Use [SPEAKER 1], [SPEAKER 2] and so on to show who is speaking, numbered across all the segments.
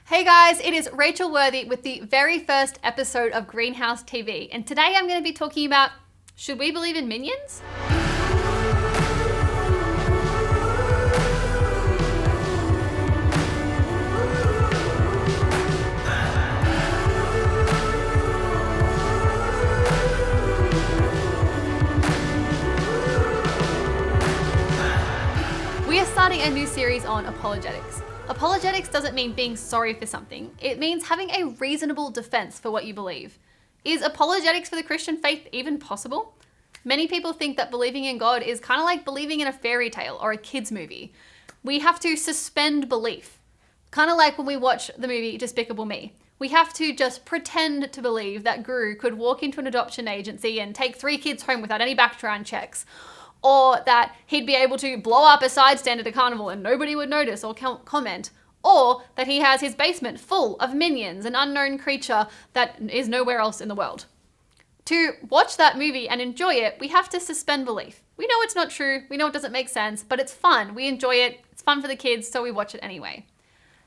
[SPEAKER 1] Hey guys, it is Rachel Worthy with the very first episode of Greenhouse TV, and today I'm going to be talking about, should we believe in minions? We are starting a new series on apologetics. Apologetics doesn't mean being sorry for something. It means having a reasonable defense for what you believe. Is apologetics for the Christian faith even possible? Many people think that believing in God is kind of like believing in a fairy tale or a kid's movie. We have to suspend belief. Kind of like when we watch the movie Despicable Me. We have to just pretend to believe that Guru could walk into an adoption agency and take 3 kids home without any background checks. Or that he'd be able to blow up a side stand at a carnival and nobody would notice or comment. Or that he has his basement full of minions, an unknown creature that is nowhere else in the world. To watch that movie and enjoy it, we have to suspend belief. We know it's not true, we know it doesn't make sense, but it's fun, we enjoy it, it's fun for the kids, so we watch it anyway.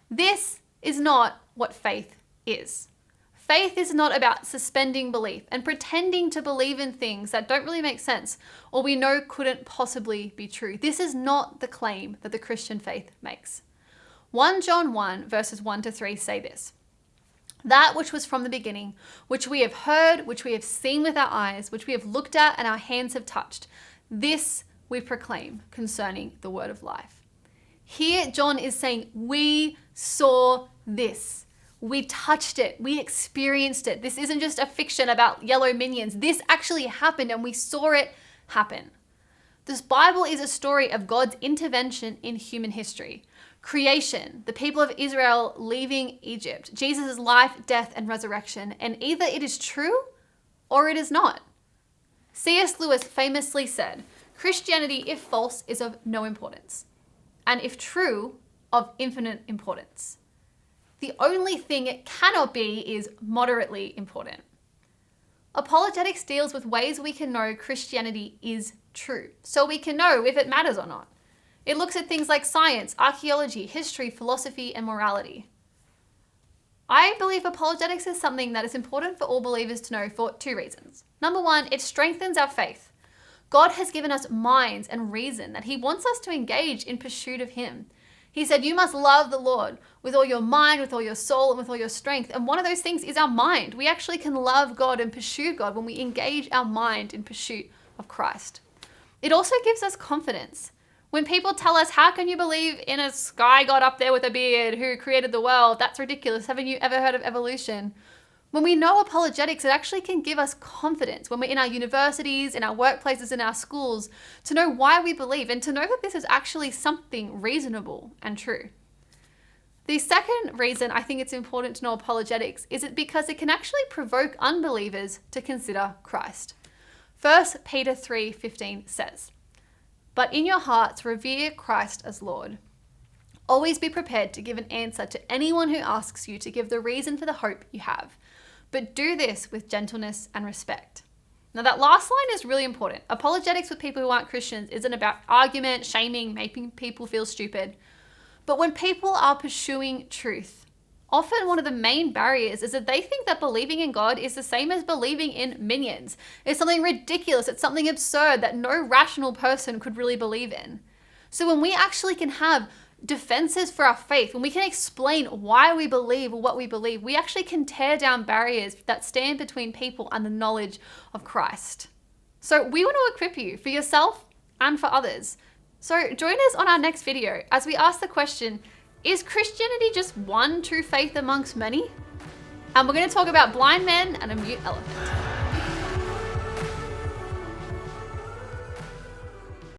[SPEAKER 1] This is not what faith is. Faith is not about suspending belief and pretending to believe in things that don't really make sense or we know couldn't possibly be true. This is not the claim that the Christian faith makes. 1 John 1 verses 1 to 3 say this: "That which was from the beginning, which we have heard, which we have seen with our eyes, which we have looked at and our hands have touched, this we proclaim concerning the word of life." Here John is saying, we saw this. We touched it. We experienced it. This isn't just a fiction about yellow minions. This actually happened and we saw it happen. This Bible is a story of God's intervention in human history. Creation, the people of Israel leaving Egypt, Jesus' life, death, and resurrection. And either it is true or it is not. C.S. Lewis famously said, "Christianity, if false, is of no importance, and if true, of infinite importance. The only thing it cannot be is moderately important." Apologetics deals with ways we can know Christianity is true, so we can know if it matters or not. It looks at things like science, archaeology, history, philosophy, and morality. I believe apologetics is something that is important for all believers to know for 2 reasons. Number 1, it strengthens our faith. God has given us minds and reason that He wants us to engage in pursuit of Him. He said, you must love the Lord with all your mind, with all your soul, and with all your strength. And one of those things is our mind. We actually can love God and pursue God when we engage our mind in pursuit of Christ. It also gives us confidence. When people tell us, how can you believe in a sky god up there with a beard who created the world? That's ridiculous. Haven't you ever heard of evolution? When we know apologetics, it actually can give us confidence when we're in our universities, in our workplaces, in our schools, to know why we believe and to know that this is actually something reasonable and true. The second reason I think it's important to know apologetics is because it can actually provoke unbelievers to consider Christ. 1 Peter 3:15 says, "But in your hearts revere Christ as Lord. Always be prepared to give an answer to anyone who asks you to give the reason for the hope you have. But do this with gentleness and respect." Now that last line is really important. Apologetics with people who aren't Christians isn't about argument, shaming, making people feel stupid. But when people are pursuing truth, often one of the main barriers is that they think that believing in God is the same as believing in minions. It's something ridiculous. It's something absurd that no rational person could really believe in. So when we actually can have defenses for our faith, when we can explain why we believe what we believe, we actually can tear down barriers that stand between people and the knowledge of Christ. So we want to equip you for yourself and for others. So join us on our next video as we ask the question, is Christianity just one true faith amongst many? And we're going to talk about blind men and a mute elephant.